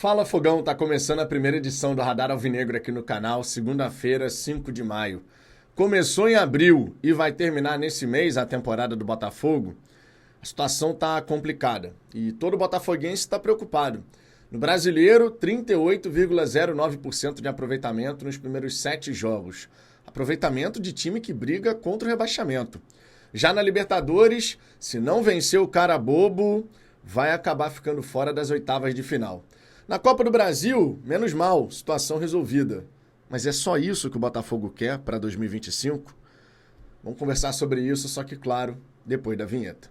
Fala Fogão, tá começando a primeira edição do Radar Alvinegro aqui no canal, segunda-feira, 5 de maio. Começou em abril e vai terminar nesse mês a temporada do Botafogo. A situação tá complicada e todo botafoguense está preocupado. No Brasileiro, 38,09% de aproveitamento nos primeiros 7 jogos. Aproveitamento de time que briga contra o rebaixamento. Já na Libertadores, se não vencer o cara bobo, vai acabar ficando fora das oitavas de final. Na Copa do Brasil, menos mal, situação resolvida. Mas é só isso que o Botafogo quer para 2025? Vamos conversar sobre isso, só que, claro, depois da vinheta.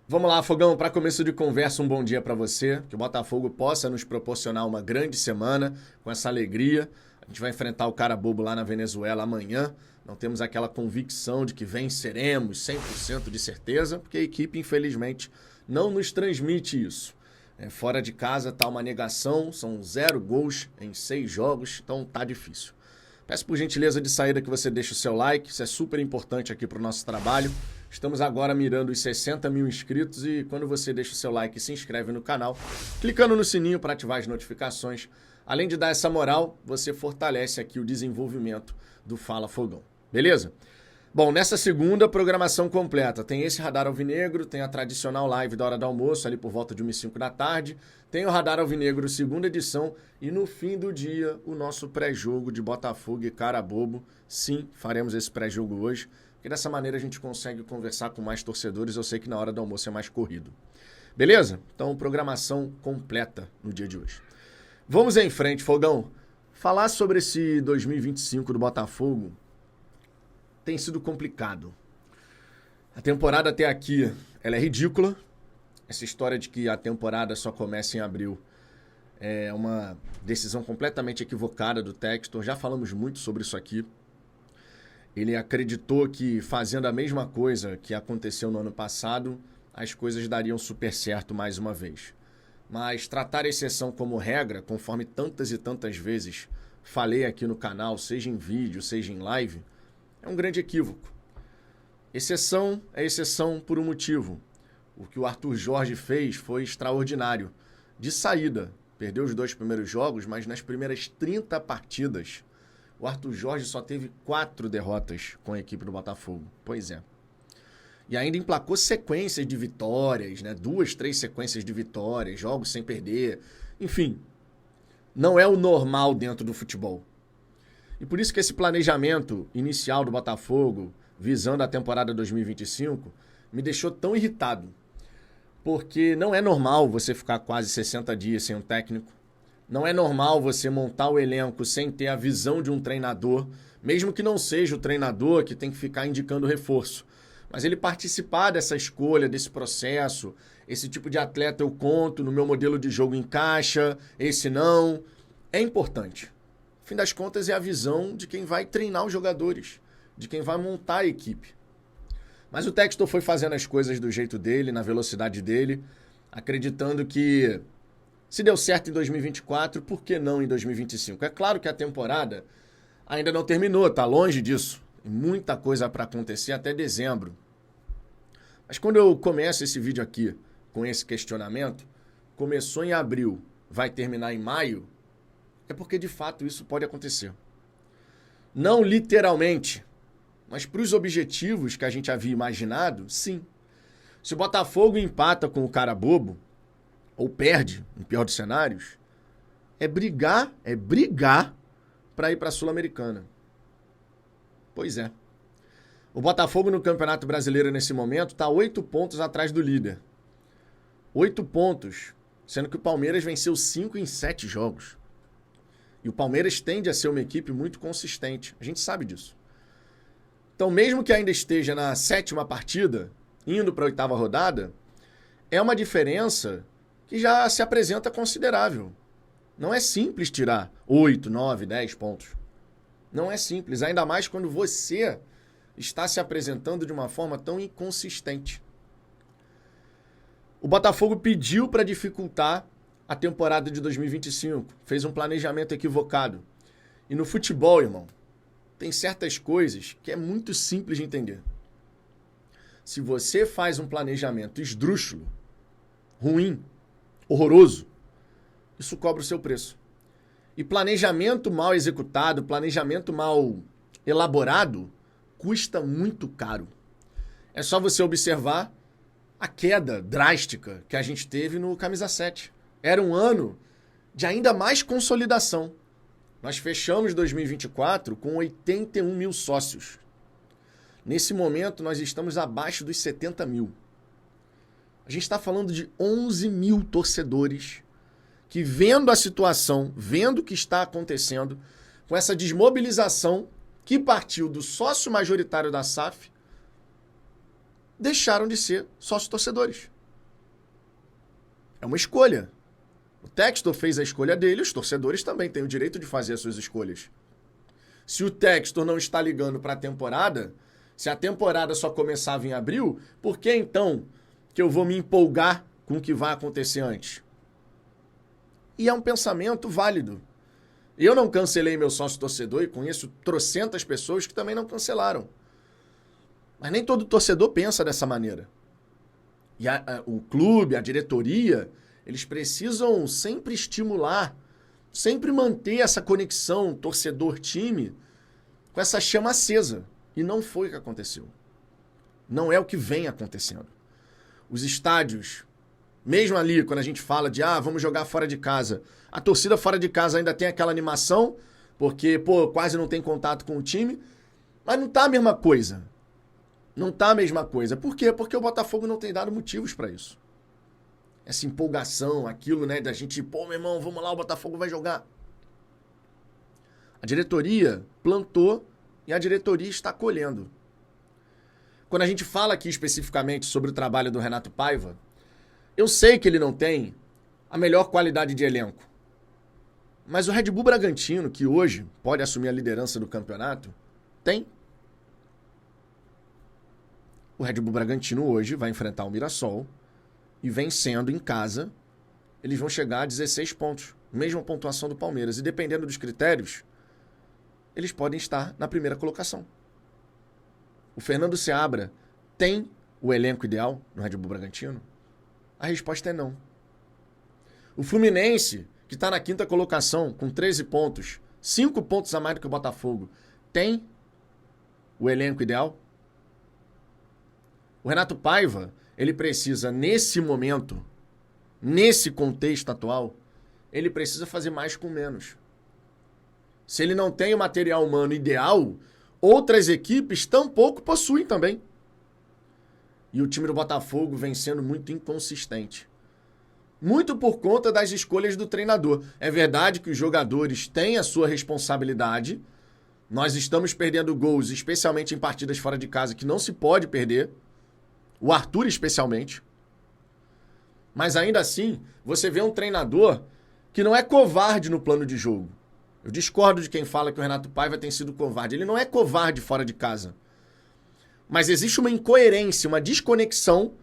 Vamos lá, Fogão, para começo de conversa, um bom dia para você. Que o Botafogo possa nos proporcionar uma grande semana com essa alegria. A gente vai enfrentar o cara bobo lá na Venezuela amanhã. Não temos aquela convicção de que venceremos 100% de certeza, porque a equipe, infelizmente, não nos transmite isso. Fora de casa tá uma negação, são 0 gols em 6 jogos, então tá difícil. Peço por gentileza de saída que você deixe o seu like, isso é super importante aqui para o nosso trabalho. Estamos agora mirando os 60 mil inscritos e quando você deixa o seu like e se inscreve no canal, clicando no sininho para ativar as notificações, além de dar essa moral, você fortalece aqui o desenvolvimento do Fala Fogão. Beleza? Bom, nessa segunda, programação completa. Tem esse Radar Alvinegro, tem a tradicional live da hora do almoço, ali por volta de 1h05 da tarde. Tem o Radar Alvinegro, segunda edição. E no fim do dia, o nosso pré-jogo de Botafogo e cara bobo. Sim, faremos esse pré-jogo hoje, porque dessa maneira a gente consegue conversar com mais torcedores. Eu sei que na hora do almoço é mais corrido. Beleza? Então, programação completa no dia de hoje. Vamos em frente, Fogão. Falar sobre esse 2025 do Botafogo tem sido complicado. A temporada até aqui, ela é ridícula. Essa história de que a temporada só começa em abril é uma decisão completamente equivocada do Textor. Já falamos muito sobre isso aqui. Ele acreditou que fazendo a mesma coisa que aconteceu no ano passado, as coisas dariam super certo mais uma vez. Mas tratar a exceção como regra, conforme tantas e tantas vezes falei aqui no canal, seja em vídeo, seja em live, é um grande equívoco. Exceção é exceção por um motivo. O que o Arthur Jorge fez foi extraordinário. De saída, perdeu os 2 primeiros jogos, mas nas primeiras 30 partidas, o Arthur Jorge só teve 4 derrotas com a equipe do Botafogo. Pois é. E ainda emplacou sequências de vitórias, né? 2, 3 sequências de vitórias, jogos sem perder. Enfim, não é o normal dentro do futebol. E por isso que esse planejamento inicial do Botafogo, visando a temporada 2025, me deixou tão irritado. Porque não é normal você ficar quase 60 dias sem um técnico. Não é normal você montar o elenco sem ter a visão de um treinador, mesmo que não seja o treinador que tem que ficar indicando reforço. Mas ele participar dessa escolha, desse processo, esse tipo de atleta eu conto, no meu modelo de jogo encaixa, esse não, é importante. No fim das contas, é a visão de quem vai treinar os jogadores, de quem vai montar a equipe. Mas o Textor foi fazendo as coisas do jeito dele, na velocidade dele, acreditando que se deu certo em 2024, por que não em 2025? É claro que a temporada ainda não terminou, tá longe disso. Tem muita coisa para acontecer até dezembro. Mas quando eu começo esse vídeo aqui com esse questionamento, começou em abril, vai terminar em maio, é porque de fato isso pode acontecer. Não literalmente, mas para os objetivos que a gente havia imaginado, sim. Se o Botafogo empata com o cara bobo, ou perde, no pior dos cenários, é brigar para ir para a Sul-Americana. Pois é. O Botafogo no Campeonato Brasileiro nesse momento está 8 pontos atrás do líder. 8 pontos, sendo que o Palmeiras venceu 5 em 7 jogos. E o Palmeiras tende a ser uma equipe muito consistente. A gente sabe disso. Então, mesmo que ainda esteja na 7ª partida, indo para a 8ª rodada, é uma diferença que já se apresenta considerável. Não é simples tirar 8, 9, 10 pontos. Não é simples, ainda mais quando você está se apresentando de uma forma tão inconsistente. O Botafogo pediu para dificultar a temporada de 2025. Fez um planejamento equivocado. E no futebol, irmão, tem certas coisas que é muito simples de entender. Se você faz um planejamento esdrúxulo, ruim, horroroso, isso cobra o seu preço. E planejamento mal executado, planejamento mal elaborado, custa muito caro. É só você observar a queda drástica que a gente teve no Camisa 7. Era um ano de ainda mais consolidação. Nós fechamos 2024 com 81 mil sócios. Nesse momento, nós estamos abaixo dos 70 mil. A gente está falando de 11 mil torcedores que, vendo a situação, vendo o que está acontecendo, com essa desmobilização que partiu do sócio majoritário da SAF, deixaram de ser sócio-torcedores. É uma escolha. O Textor fez a escolha dele, os torcedores também têm o direito de fazer as suas escolhas. Se o Textor não está ligando para a temporada, se a temporada só começava em abril, por que então que eu vou me empolgar com o que vai acontecer antes? E é um pensamento válido. Eu não cancelei meu sócio-torcedor e conheço trocentas pessoas que também não cancelaram. Mas nem todo torcedor pensa dessa maneira. E o clube, a diretoria, eles precisam sempre estimular, sempre manter essa conexão torcedor-time com essa chama acesa. E não foi o que aconteceu. Não é o que vem acontecendo. Os estádios, mesmo ali, quando a gente fala de vamos jogar fora de casa, a torcida fora de casa ainda tem aquela animação, porque, quase não tem contato com o time, mas não tá a mesma coisa. Não tá a mesma coisa. Por quê? Porque o Botafogo não tem dado motivos para isso. Essa empolgação, aquilo, né, da gente, meu irmão, vamos lá, o Botafogo vai jogar. A diretoria plantou e a diretoria está colhendo. Quando a gente fala aqui especificamente sobre o trabalho do Renato Paiva, eu sei que ele não tem a melhor qualidade de elenco. Mas o Red Bull Bragantino, que hoje pode assumir a liderança do campeonato, tem. O Red Bull Bragantino hoje vai enfrentar o Mirassol e, vencendo em casa, eles vão chegar a 16 pontos. Mesma pontuação do Palmeiras. E dependendo dos critérios, eles podem estar na primeira colocação. O Fernando Seabra tem o elenco ideal no Red Bull Bragantino? A resposta é não. O Fluminense, que está na quinta colocação, com 13 pontos, 5 pontos a mais do que o Botafogo, tem o elenco ideal? O Renato Paiva, ele precisa, nesse momento, nesse contexto atual, ele precisa fazer mais com menos. Se ele não tem o material humano ideal, outras equipes tampouco possuem também. E o time do Botafogo vem sendo muito inconsistente. Muito por conta das escolhas do treinador. É verdade que os jogadores têm a sua responsabilidade. Nós estamos perdendo gols, especialmente em partidas fora de casa, que não se pode perder. O Arthur especialmente. Mas ainda assim, você vê um treinador que não é covarde no plano de jogo. Eu discordo de quem fala que o Renato Paiva tem sido covarde. Ele não é covarde fora de casa. Mas existe uma incoerência, uma desconexão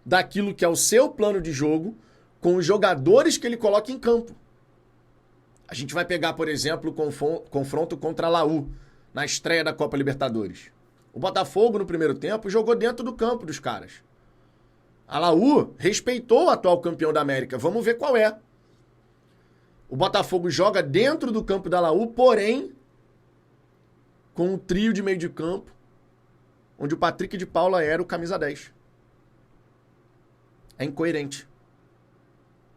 daquilo que é o seu plano de jogo com os jogadores que ele coloca em campo. A gente vai pegar, por exemplo, o confronto contra a Laú, na estreia da Copa Libertadores. O Botafogo, no primeiro tempo, jogou dentro do campo dos caras. A Laú respeitou o atual campeão da América. Vamos ver qual é. O Botafogo joga dentro do campo da Laú, porém, com um trio de meio de campo, onde o Patrick de Paula era o camisa 10. É incoerente.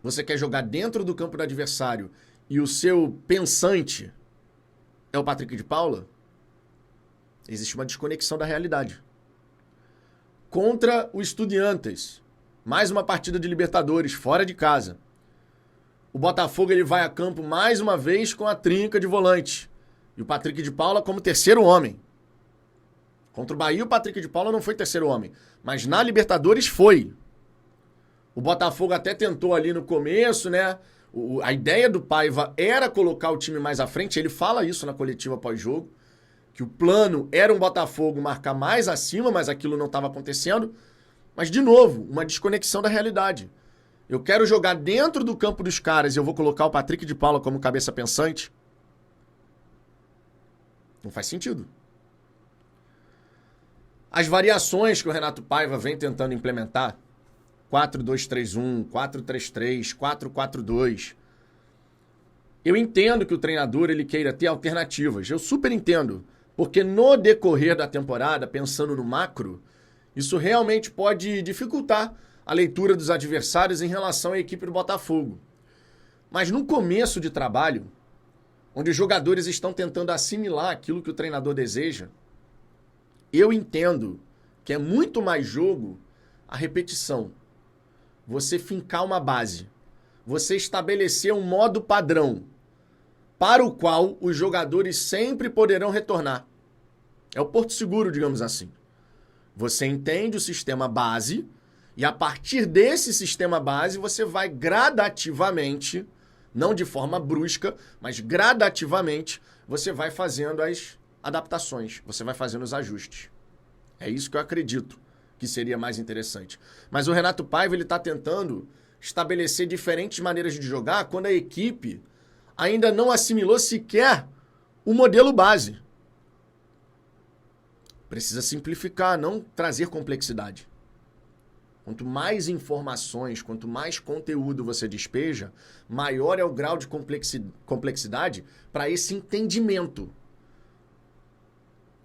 Você quer jogar dentro do campo do adversário e o seu pensante é o Patrick de Paula? Existe uma desconexão da realidade. Contra o Estudiantes, mais uma partida de Libertadores, fora de casa. O Botafogo ele vai a campo mais uma vez com a trinca de volante. E o Patrick de Paula como terceiro homem. Contra o Bahia, o Patrick de Paula não foi terceiro homem. Mas na Libertadores foi. O Botafogo até tentou ali no começo, né? A ideia do Paiva era colocar o time mais à frente. Ele fala isso na coletiva pós-jogo. Que o plano era um Botafogo marcar mais acima, mas aquilo não estava acontecendo. Mas, de novo, uma desconexão da realidade. Eu quero jogar dentro do campo dos caras e eu vou colocar o Patrick de Paula como cabeça pensante. Não faz sentido. As variações que o Renato Paiva vem tentando implementar, 4-2-3-1, 4-3-3, 4-4-2. Eu entendo que o treinador ele queira ter alternativas. Eu super entendo. Porque no decorrer da temporada, pensando no macro, isso realmente pode dificultar a leitura dos adversários em relação à equipe do Botafogo. Mas no começo de trabalho, onde os jogadores estão tentando assimilar aquilo que o treinador deseja, eu entendo que é muito mais jogo a repetição. Você fincar uma base. Você estabelecer um modo padrão para o qual os jogadores sempre poderão retornar. É o porto seguro, digamos assim. Você entende o sistema base e a partir desse sistema base você vai gradativamente, não de forma brusca, mas gradativamente, você vai fazendo as adaptações, você vai fazendo os ajustes. É isso que eu acredito que seria mais interessante. Mas o Renato Paiva ele está tentando estabelecer diferentes maneiras de jogar quando a equipe ainda não assimilou sequer o modelo base. Precisa simplificar, não trazer complexidade. Quanto mais informações, quanto mais conteúdo você despeja, maior é o grau de complexidade para esse entendimento.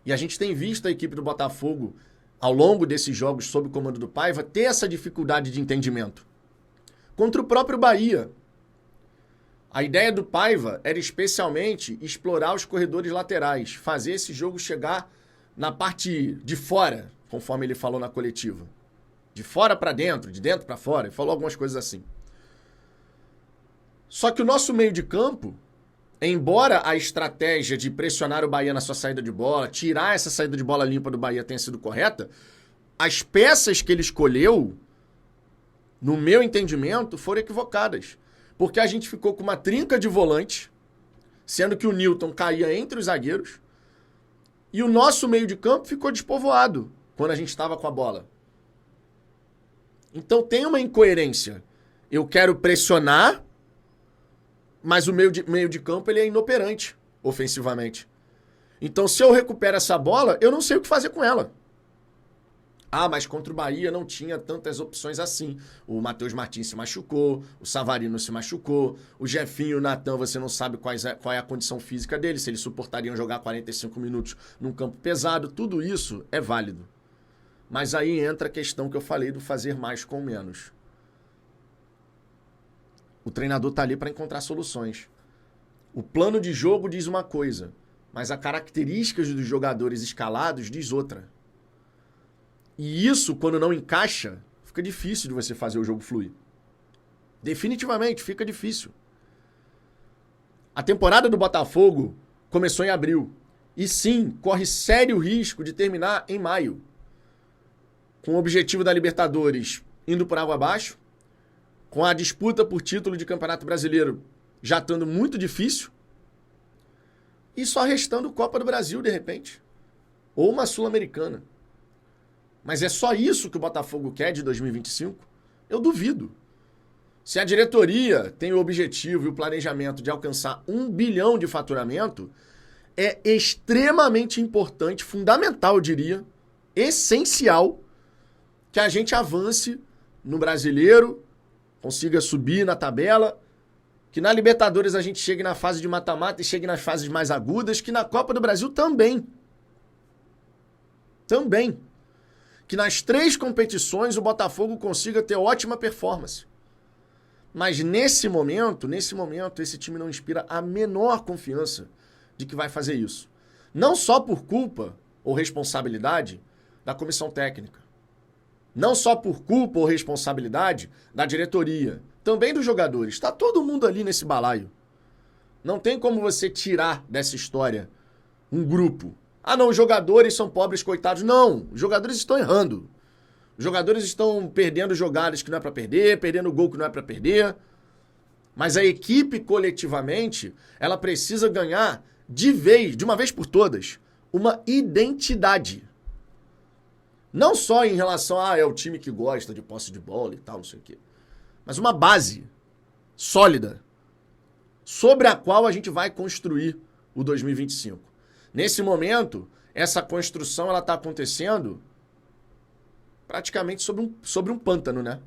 E a gente tem visto a equipe do Botafogo, ao longo desses jogos sob o comando do Paiva, ter essa dificuldade de entendimento. Contra o próprio Bahia. A ideia do Paiva era especialmente explorar os corredores laterais, fazer esse jogo chegar na parte de fora, conforme ele falou na coletiva. De fora para dentro, de dentro para fora. Ele falou algumas coisas assim. Só que o nosso meio de campo, embora a estratégia de pressionar o Bahia na sua saída de bola, tirar essa saída de bola limpa do Bahia tenha sido correta, as peças que ele escolheu, no meu entendimento, foram equivocadas. Porque a gente ficou com uma trinca de volante, sendo que o Nilton caía entre os zagueiros, e o nosso meio de campo ficou despovoado quando a gente estava com a bola. Então tem uma incoerência. Eu quero pressionar, mas o meio de campo ele é inoperante ofensivamente. Então se eu recupero essa bola, eu não sei o que fazer com ela. Ah, mas contra o Bahia não tinha tantas opções assim. O Matheus Martins se machucou, o Savarino se machucou, o Jefinho e o Natan, você não sabe qual é a condição física dele, se eles suportariam jogar 45 minutos num campo pesado. Tudo isso é válido. Mas aí entra a questão que eu falei do fazer mais com menos. O treinador está ali para encontrar soluções. O plano de jogo diz uma coisa, mas as características dos jogadores escalados diz outra. E isso, quando não encaixa, fica difícil de você fazer o jogo fluir. Definitivamente, fica difícil. A temporada do Botafogo começou em abril. E sim, corre sério risco de terminar em maio. Com o objetivo da Libertadores indo por água abaixo, com a disputa por título de Campeonato Brasileiro já estando muito difícil, e só restando Copa do Brasil, de repente. Ou uma Sul-Americana. Mas é só isso que o Botafogo quer de 2025? Eu duvido. Se a diretoria tem o objetivo e o planejamento de alcançar 1 bilhão de faturamento, é extremamente importante, fundamental, eu diria, essencial, que a gente avance no Brasileiro, consiga subir na tabela, que na Libertadores a gente chegue na fase de mata-mata e chegue nas fases mais agudas, que na Copa do Brasil também. Também. Que nas 3 competições o Botafogo consiga ter ótima performance. Mas nesse momento, esse time não inspira a menor confiança de que vai fazer isso. Não só por culpa ou responsabilidade da comissão técnica. Não só por culpa ou responsabilidade da diretoria. Também dos jogadores. Está todo mundo ali nesse balaio. Não tem como você tirar dessa história um grupo. Ah, não, os jogadores são pobres, coitados. Não, os jogadores estão errando. Os jogadores estão perdendo jogadas que não é para perder, perdendo gol que não é para perder. Mas a equipe, coletivamente, ela precisa ganhar de uma vez por todas, uma identidade. Não só em relação a, é o time que gosta de posse de bola e tal, não sei o quê. Mas uma base sólida sobre a qual a gente vai construir o 2025. Nesse momento, essa construção ela está acontecendo praticamente sobre um pântano, né?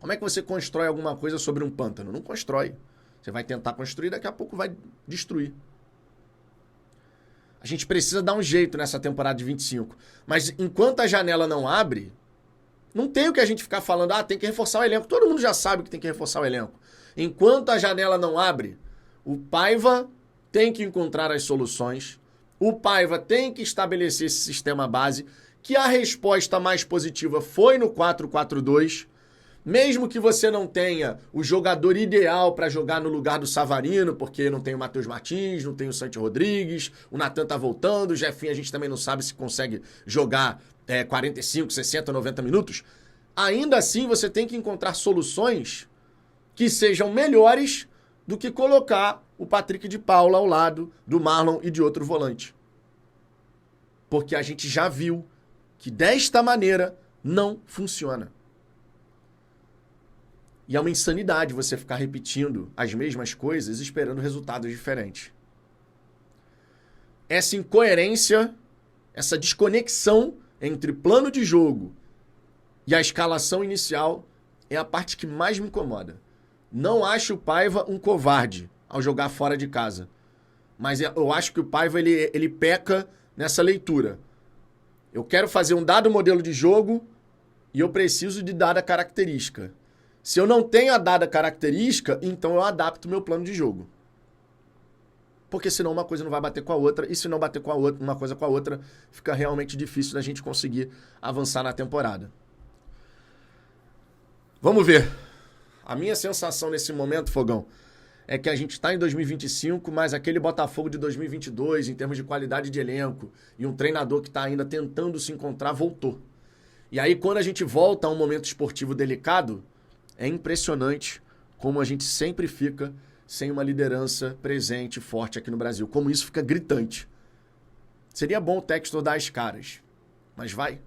Como é que você constrói alguma coisa sobre um pântano? Não constrói. Você vai tentar construir, daqui a pouco vai destruir. A gente precisa dar um jeito nessa temporada de 25. Mas enquanto a janela não abre, não tem o que a gente ficar falando, tem que reforçar o elenco. Todo mundo já sabe que tem que reforçar o elenco. Enquanto a janela não abre, o Paiva tem que encontrar as soluções. O Paiva tem que estabelecer esse sistema base, que a resposta mais positiva foi no 4-4-2. Mesmo que você não tenha o jogador ideal para jogar no lugar do Savarino, porque não tem o Matheus Martins, não tem o Santi Rodrigues, o Natan tá voltando, o Jefinho a gente também não sabe se consegue jogar 45, 60, 90 minutos. Ainda assim, você tem que encontrar soluções que sejam melhores do que colocar o Patrick de Paula ao lado do Marlon e de outro volante. Porque a gente já viu que desta maneira não funciona. E é uma insanidade você ficar repetindo as mesmas coisas esperando resultados diferentes. Essa incoerência, essa desconexão entre plano de jogo e a escalação inicial é a parte que mais me incomoda. Não acho o Paiva um covarde ao jogar fora de casa. Mas eu acho que o Paiva ele peca nessa leitura. Eu quero fazer um dado modelo de jogo e eu preciso de dada característica. Se eu não tenho a dada característica, então eu adapto o meu plano de jogo. Porque senão uma coisa não vai bater com a outra, e se não bater com a outra, uma coisa com a outra, fica realmente difícil da gente conseguir avançar na temporada. Vamos ver. A minha sensação nesse momento, Fogão, é que a gente está em 2025, mas aquele Botafogo de 2022, em termos de qualidade de elenco, e um treinador que está ainda tentando se encontrar, voltou. E aí, quando a gente volta a um momento esportivo delicado, é impressionante como a gente sempre fica sem uma liderança presente, forte aqui no Brasil. Como isso fica gritante. Seria bom o Textor dar as caras, mas vai.